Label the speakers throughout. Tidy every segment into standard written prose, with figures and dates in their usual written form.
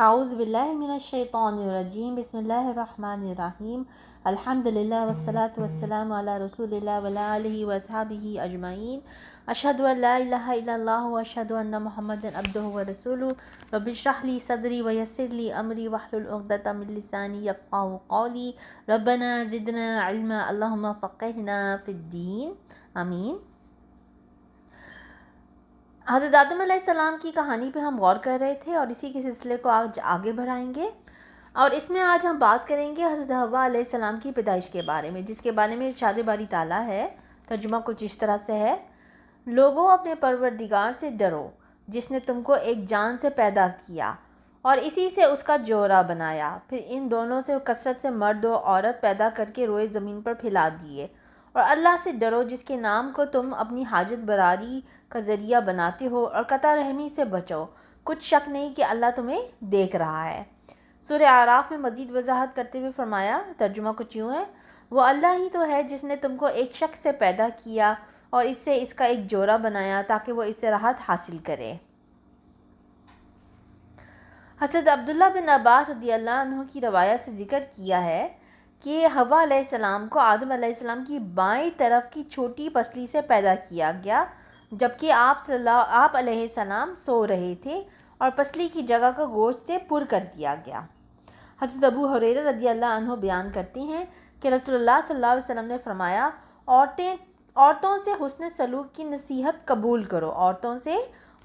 Speaker 1: اعوذ باللہ من الشیطان الرجیم بسم اللہ الرحمن الرحیم الحمدللہ والصلاة والسلام علی رسول اللہ وعلی آلہ واصحابہ اجمعین اشہد ان لا الہ الا اللہ واشہد ان محمدا عبدہ ورسولہ رب اشرح لی صدری ویسر لی امری واحلل عقدۃ من لسانی یفقہوا قولی ربنا زدنا علما اللہم فقہنا فی الدین آمین۔ حضرت آدم علیہ السلام کی کہانی پہ ہم غور کر رہے تھے اور اسی کے سلسلے کو آج آگے بڑھائیں گے، اور اس میں آج ہم بات کریں گے حضرت حوا علیہ السلام کی پیدائش کے بارے میں، جس کے بارے میں ارشاد باری تعالیٰ ہے۔ ترجمہ کچھ اس طرح سے ہے: لوگوں اپنے پروردگار سے ڈرو جس نے تم کو ایک جان سے پیدا کیا اور اسی سے اس کا جوڑا بنایا، پھر ان دونوں سے کثرت سے مرد و عورت پیدا کر کے روئے زمین پر پھیلا دیے، اور اللہ سے ڈرو جس کے نام کو تم اپنی حاجت براری کا ذریعہ بناتے ہو، اور قطع رحمی سے بچو، کچھ شک نہیں کہ اللہ تمہیں دیکھ رہا ہے۔ سورہ اعراف میں مزید وضاحت کرتے ہوئے فرمایا، ترجمہ کچھ یوں ہے: وہ اللہ ہی تو ہے جس نے تم کو ایک شخص سے پیدا کیا اور اس سے اس کا ایک جوڑا بنایا تاکہ وہ اس سے راحت حاصل کرے۔ حضرت عبداللہ بن عباس رضی اللہ عنہ کی روایت سے ذکر کیا ہے کہ حوا علیہ السلام کو آدم علیہ السلام کی بائیں طرف کی چھوٹی پسلی سے پیدا کیا گیا، جبکہ آپ علیہ السلام سو رہے تھے اور پسلی کی جگہ کو گوشت سے پر کر دیا گیا۔ حضرت ابو ہریرہ رضی اللہ عنہ بیان کرتے ہیں کہ رسول اللہ صلی اللہ علیہ وسلم نے فرمایا، عورتوں سے حسن سلوک کی نصیحت قبول کرو، عورتوں سے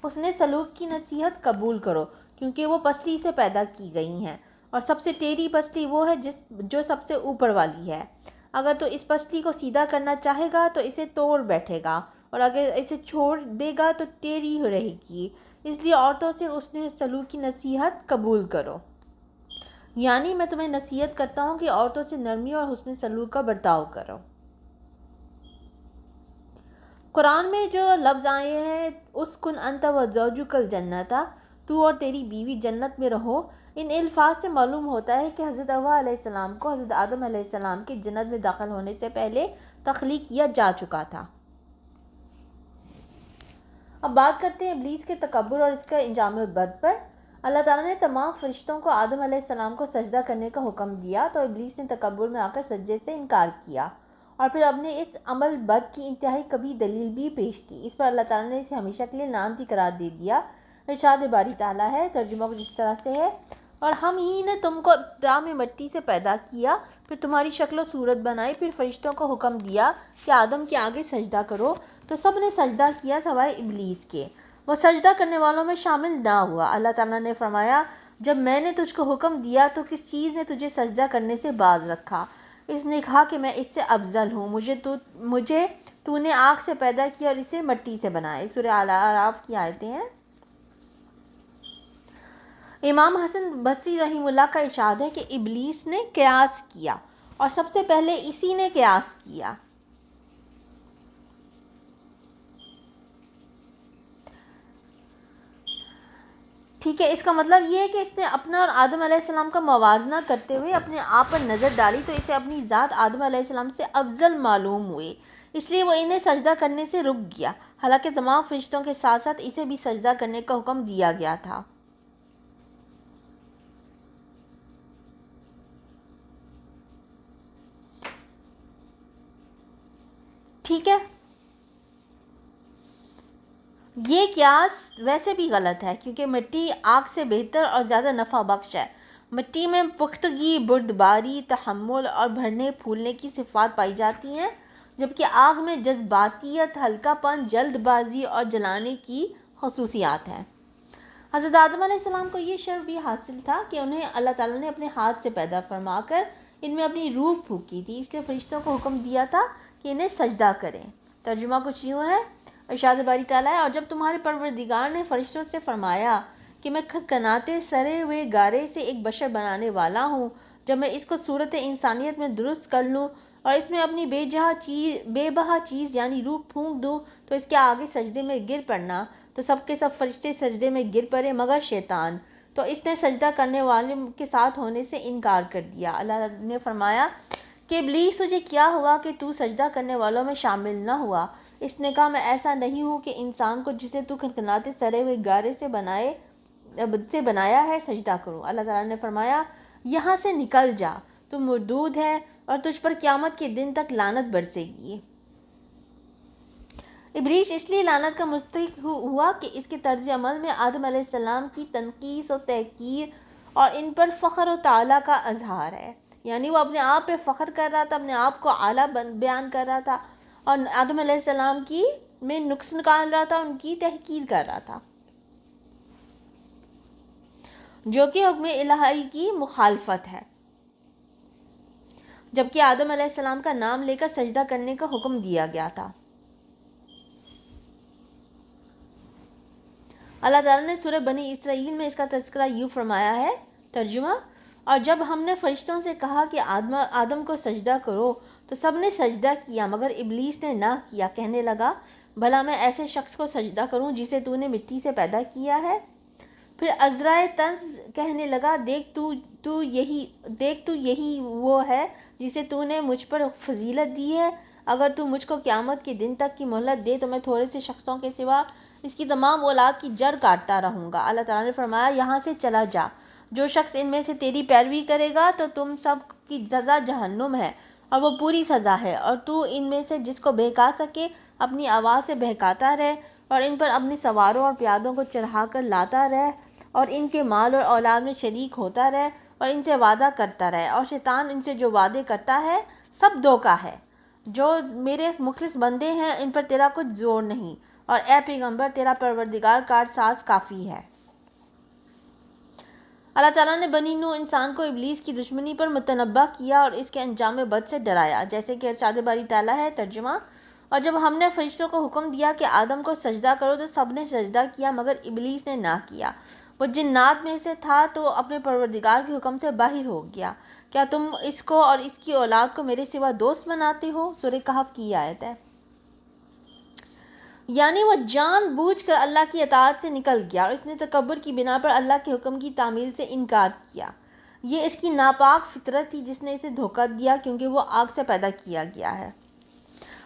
Speaker 1: حسن سلوک کی نصیحت قبول کرو، کیونکہ وہ پسلی سے پیدا کی گئی ہیں، اور سب سے ٹیڑھی پسلی وہ ہے جو سب سے اوپر والی ہے۔ اگر تو اس پسلی کو سیدھا کرنا چاہے گا تو اسے توڑ بیٹھے گا، اور اگر اسے چھوڑ دے گا تو ٹیڑھی ہو رہے گی، اس لیے عورتوں سے حسن سلوک کی نصیحت قبول کرو۔ یعنی میں تمہیں نصیحت کرتا ہوں کہ عورتوں سے نرمی اور حسن سلوک کا برتاؤ کرو۔ قرآن میں جو لفظ آئے ہیں اسکن انت وزوجک الجنۃ، تو اور تیری بیوی جنت میں رہو، ان الفاظ سے معلوم ہوتا ہے کہ حضرت حوا علیہ السلام کو حضرت آدم علیہ السلام کے جنت میں داخل ہونے سے پہلے تخلیق کیا جا چکا تھا۔ اب بات کرتے ہیں ابلیس کے تکبر اور اس کا انجام بد پر۔ اللہ تعالیٰ نے تمام فرشتوں کو آدم علیہ السلام کو سجدہ کرنے کا حکم دیا، تو ابلیس نے تکبر میں آ کر سجدے سے انکار کیا، اور پھر اپنے اس عمل بد کی انتہائی کبھی دلیل بھی پیش کی۔ اس پر اللہ تعالیٰ نے اسے ہمیشہ کے لیے لعنتی قرار دے دیا۔ ارشاد باری تعالیٰ ہے، ترجمہ کچھ اس طرح سے ہے: اور ہم ہی نے تم کو ابتدا میں مٹی سے پیدا کیا، پھر تمہاری شکل و صورت بنائی، پھر فرشتوں کو حکم دیا کہ آدم کے آگے سجدہ کرو، تو سب نے سجدہ کیا سوائے ابلیس کے، وہ سجدہ کرنے والوں میں شامل نہ ہوا۔ اللہ تعالیٰ نے فرمایا، جب میں نے تجھ کو حکم دیا تو کس چیز نے تجھے سجدہ کرنے سے باز رکھا؟ اس نے کہا کہ میں اس سے افضل ہوں، مجھے تو نے آگ سے پیدا کیا اور اسے مٹی سے بنایا۔ سورہ اعراف کی آیتیں ہیں۔ امام حسن بصری رحمہ اللہ کا ارشاد ہے کہ ابلیس نے قیاس کیا، اور سب سے پہلے اسی نے قیاس کیا۔ ٹھیک ہے، اس کا مطلب یہ ہے کہ اس نے اپنا اور آدم علیہ السلام کا موازنہ کرتے ہوئے اپنے آپ پر نظر ڈالی، تو اسے اپنی ذات آدم علیہ السلام سے افضل معلوم ہوئی، اس لیے وہ انہیں سجدہ کرنے سے رک گیا، حالانکہ تمام فرشتوں کے ساتھ ساتھ اسے بھی سجدہ کرنے کا حکم دیا گیا تھا۔ ٹھیک ہے، یہ قیاس ویسے بھی غلط ہے، کیونکہ مٹی آگ سے بہتر اور زیادہ نفع بخش ہے۔ مٹی میں پختگی، بردباری، تحمل اور بھرنے پھولنے کی صفات پائی جاتی ہیں، جبکہ آگ میں جذباتیت، ہلکا پن، جلد بازی اور جلانے کی خصوصیات ہیں۔ حضرت آدم علیہ السلام کو یہ شرف بھی حاصل تھا کہ انہیں اللہ تعالیٰ نے اپنے ہاتھ سے پیدا فرما کر ان میں اپنی روح پھونکی تھی، اس لیے فرشتوں کو حکم دیا تھا کہ انہیں سجدہ کریں۔ ترجمہ کچھ یوں ہے، ارشاد باری تعالیٰ ہے: اور جب تمہارے پروردگار نے فرشتوں سے فرمایا کہ میں کھنکھناتے سڑے ہوئے گارے سے ایک بشر بنانے والا ہوں، جب میں اس کو صورت انسانیت میں درست کر لوں اور اس میں اپنی بے بہا چیز یعنی روح پھونک دوں، تو اس کے آگے سجدے میں گر پڑنا، تو سب کے سب فرشتے سجدے میں گر پڑے مگر شیطان، تو اس نے سجدہ کرنے والے کے ساتھ ہونے سے انکار کر دیا۔ اللہ نے فرمایا کہ ابلیس، تجھے کیا ہوا کہ تو سجدہ کرنے والوں میں شامل نہ ہوا؟ اس نے کہا، میں ایسا نہیں ہوں کہ انسان کو جسے تو کھنکھناتے سڑے ہوئے گارے سے سے بنایا ہے سجدہ کرو۔ اللہ تعالیٰ نے فرمایا یہاں سے نکل جا، تو مردود ہے اور تجھ پر قیامت کے دن تک لعنت برسے گی۔ ابلیس اس لیے لعنت کا مستحق ہوا کہ اس کے طرز عمل میں آدم علیہ السلام کی تنقیص و تحقیر اور ان پر فخر و تعالیٰ کا اظہار ہے۔ یعنی وہ اپنے آپ پہ فخر کر رہا تھا، اپنے آپ کو اعلیٰ بیان کر رہا تھا، اور آدم علیہ السلام کی میں نقص نکال رہا تھا، ان کی تحقیر کر رہا تھا، جو کہ حکم الہی کی مخالفت ہے، جبکہ آدم علیہ السلام کا نام لے کر سجدہ کرنے کا حکم دیا گیا تھا۔ اللہ تعالیٰ نے سورہ بنی اسرائیل میں اس کا تذکرہ یوں فرمایا ہے، ترجمہ: اور جب ہم نے فرشتوں سے کہا کہ آدم کو سجدہ کرو تو سب نے سجدہ کیا مگر ابلیس نے نہ کیا، کہنے لگا بھلا میں ایسے شخص کو سجدہ کروں جسے تو نے مٹی سے پیدا کیا ہے؟ پھر عذرائے طنز کہنے لگا دیکھ تو یہی وہ ہے جسے تو نے مجھ پر فضیلت دی ہے، اگر تو مجھ کو قیامت کے دن تک کی مہلت دے تو میں تھوڑے سے شخصوں کے سوا اس کی تمام اولاد کی جڑ کاٹتا رہوں گا۔ اللہ تعالیٰ نے فرمایا یہاں سے چلا جا، جو شخص ان میں سے تیری پیروی کرے گا تو تم سب کی سزا جہنم ہے اور وہ پوری سزا ہے، اور تو ان میں سے جس کو بہکا سکے اپنی آواز سے بہکاتا رہ اور ان پر اپنے سواروں اور پیادوں کو چڑھا کر لاتا رہ اور ان کے مال اور اولاد میں شریک ہوتا رہ اور ان سے وعدہ کرتا رہے، اور شیطان ان سے جو وعدے کرتا ہے سب دھوکہ ہے۔ جو میرے مخلص بندے ہیں ان پر تیرا کچھ زور نہیں، اور اے پیغمبر تیرا پروردگار کار ساز کافی ہے۔ اللہ تعالیٰ نے بنی نوح انسان کو ابلیس کی دشمنی پر متنبہ کیا اور اس کے انجام بد سے ڈرایا، جیسے کہ ارشاد باری تعالیٰ ہے، ترجمہ: اور جب ہم نے فرشتوں کو حکم دیا کہ آدم کو سجدہ کرو تو سب نے سجدہ کیا مگر ابلیس نے نہ کیا، وہ جنات میں سے تھا تو اپنے پروردگار کے حکم سے باہر ہو گیا۔ کیا تم اس کو اور اس کی اولاد کو میرے سوا دوست بناتے ہو؟ سورہ کہف کی آیت ہے۔ یعنی وہ جان بوجھ کر اللہ کی اطاعت سے نکل گیا اور اس نے تکبر کی بنا پر اللہ کے حکم کی تعمیل سے انکار کیا۔ یہ اس کی ناپاک فطرت تھی جس نے اسے دھوکہ دیا، کیونکہ وہ آگ سے پیدا کیا گیا ہے۔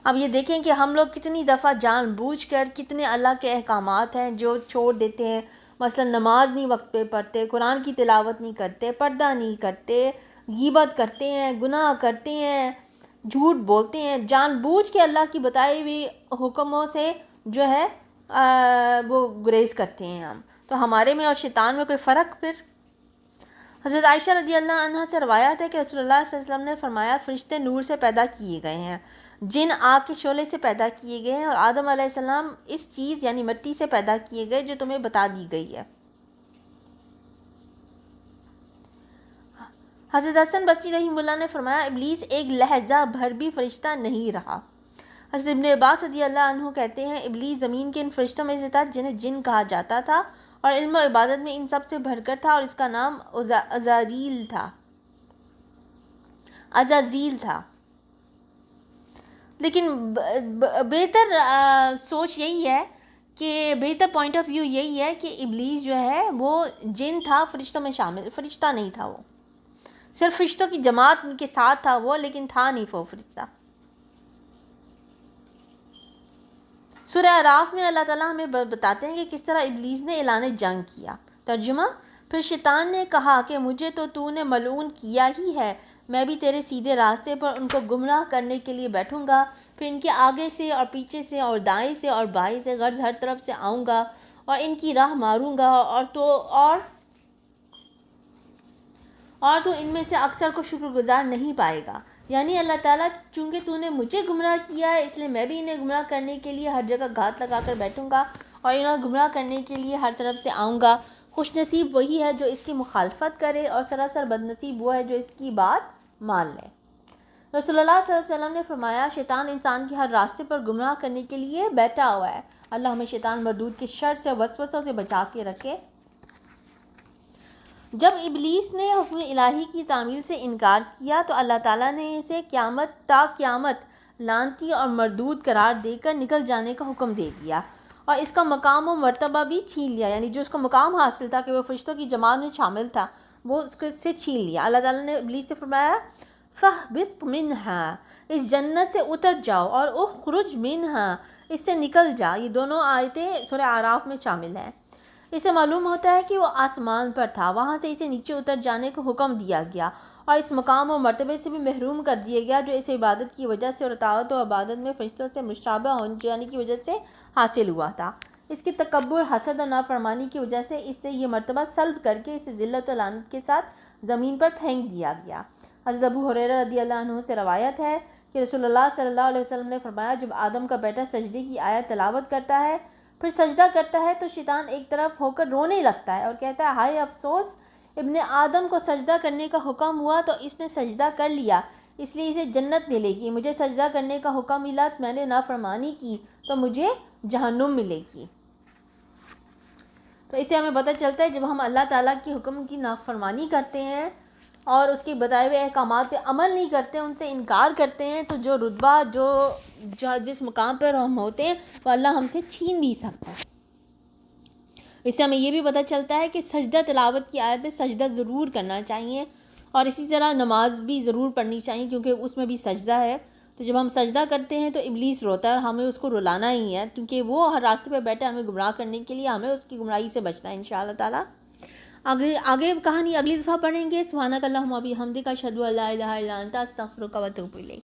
Speaker 1: اب یہ دیکھیں کہ ہم لوگ کتنی دفعہ جان بوجھ کر کتنے اللہ کے احکامات ہیں جو چھوڑ دیتے ہیں، مثلا نماز نہیں وقت پہ پڑھتے، قرآن کی تلاوت نہیں کرتے، پردہ نہیں کرتے، غیبت کرتے ہیں، گناہ کرتے ہیں، جھوٹ بولتے ہیں، جان بوجھ کے اللہ کی بتائی ہوئی حکموں سے جو ہے وہ گریز کرتے ہیں ہم۔ تو ہمارے میں اور شیطان میں کوئی فرق؟ پھر حضرت عائشہ رضی اللہ عنہ سے روایت ہے کہ رسول اللہ صلی اللہ علیہ وسلم نے فرمایا فرشتے نور سے پیدا کیے گئے ہیں، جن آگ کے شعلے سے پیدا کیے گئے ہیں، اور آدم علیہ السلام اس چیز یعنی مٹی سے پیدا کیے گئے جو تمہیں بتا دی گئی ہے۔ حضرت حسن بصری رحمہ اللہ نے فرمایا ابلیس ایک لہجہ بھر بھی فرشتہ نہیں رہا۔ حضرت ابن عباس رضی اللہ عنہ کہتے ہیں ابلیس زمین کے ان فرشتوں میں سے تھا جنہیں جن کہا جاتا تھا، اور علم و عبادت میں ان سب سے بڑھ کر تھا، اور اس کا نام عزازیل تھا۔ لیکن بہتر سوچ یہی ہے کہ بہتر پوائنٹ آف ویو یہی ہے کہ ابلیس جو ہے وہ جن تھا، فرشتوں میں شامل، فرشتہ نہیں تھا، وہ صرف فرشتوں کی جماعت کے ساتھ تھا وہ، لیکن تھا نہیں وہ فرشتہ۔ سورہ اعراف میں اللہ تعالیٰ ہمیں بتاتے ہیں کہ کس طرح ابلیس نے اعلان جنگ کیا، ترجمہ: پھر شیطان نے کہا کہ مجھے تو نے ملعون کیا ہی ہے، میں بھی تیرے سیدھے راستے پر ان کو گمراہ کرنے کے لیے بیٹھوں گا، پھر ان کے آگے سے اور پیچھے سے اور دائیں سے اور بائیں سے غرض ہر طرف سے آؤں گا اور ان کی راہ ماروں گا، اور تو ان میں سے اکثر کو شکر گزار نہیں پائے گا۔ یعنی اللہ تعالیٰ چونکہ تو نے مجھے گمراہ کیا ہے اس لیے میں بھی انہیں گمراہ کرنے کے لیے ہر جگہ گھات لگا کر بیٹھوں گا اور انہیں گمراہ کرنے کے لیے ہر طرف سے آؤں گا۔ خوش نصیب وہی ہے جو اس کی مخالفت کرے، اور سراسر بد نصیب وہ ہے جو اس کی بات مان لے۔ رسول اللہ صلی اللہ علیہ وسلم نے فرمایا شیطان انسان کی ہر راستے پر گمراہ کرنے کے لیے بیٹھا ہوا ہے۔ اللہ ہمیں شیطان مردود کے شر سے وسوسوں سے بچا کے رکھے۔ جب ابلیس نے حکم الہی کی تعمیل سے انکار کیا تو اللہ تعالیٰ نے اسے قیامت لعنتی اور مردود قرار دے کر نکل جانے کا حکم دے دیا، اور اس کا مقام و مرتبہ بھی چھین لیا، یعنی جو اس کو مقام حاصل تھا کہ وہ فرشتوں کی جماعت میں شامل تھا وہ اس سے چھین لیا۔ اللہ تعالیٰ نے ابلیس سے فرمایا فَاهْبِطْ مِنْهَا، اس جنت سے اتر جاؤ، اور اخرج منہا، اس سے نکل جا۔ یہ دونوں آیتیں سورہ اعراف میں شامل ہیں۔ اسے معلوم ہوتا ہے کہ وہ آسمان پر تھا، وہاں سے اسے نیچے اتر جانے کا حکم دیا گیا اور اس مقام و مرتبے سے بھی محروم کر دیا گیا جو اس عبادت کی وجہ سے اور اطاعت و عبادت میں فرشتوں سے مشابہ ہو جانے کی وجہ سے حاصل ہوا تھا۔ اس کی تکبر، حسد اور نافرمانی کی وجہ سے اس سے یہ مرتبہ سلب کر کے اسے ذلت و لعنت کے ساتھ زمین پر پھینک دیا گیا۔ حضرت ابو ہریرہ رضی اللہ عنہ سے روایت ہے کہ رسول اللہ صلی اللہ علیہ وسلم نے فرمایا، جب آدم کا بیٹا سجدے کی آیت تلاوت کرتا ہے پھر سجدہ کرتا ہے تو شیطان ایک طرف ہو کر رونے لگتا ہے اور کہتا ہے، ہائے افسوس، ابن آدم کو سجدہ کرنے کا حکم ہوا تو اس نے سجدہ کر لیا، اس لیے اسے جنت ملے گی، مجھے سجدہ کرنے کا حکم ملا تو میں نے نافرمانی کی تو مجھے جہنم ملے گی۔ تو اس سے ہمیں پتہ چلتا ہے جب ہم اللہ تعالیٰ کے حکم کی نافرمانی کرتے ہیں اور اس کے بتائے ہوئے احکامات پہ عمل نہیں کرتے، ان سے انکار کرتے ہیں، تو جو رتبہ جس مقام پر ہم ہوتے ہیں وہ اللہ ہم سے چھین بھی سکتا ہے۔ اس سے ہمیں یہ بھی پتہ چلتا ہے کہ سجدہ تلاوت کی آیت پہ سجدہ ضرور کرنا چاہیے اور اسی طرح نماز بھی ضرور پڑھنی چاہیے کیونکہ اس میں بھی سجدہ ہے۔ تو جب ہم سجدہ کرتے ہیں تو ابلیس روتا ہے اور ہمیں اس کو رلانا ہی ہے کیونکہ وہ ہر راستے پہ بیٹھا ہمیں گمراہ کرنے کے لیے، ہمیں اس کی گمراہی سے بچنا ہے انشاءاللہ تعالیٰ۔ آگے کہانی اگلی دفعہ پڑھیں گے۔ سبحانک اللہم و بحمدک، اشہد ان لا الہ الا انت، استغفرک و اتوب الیک۔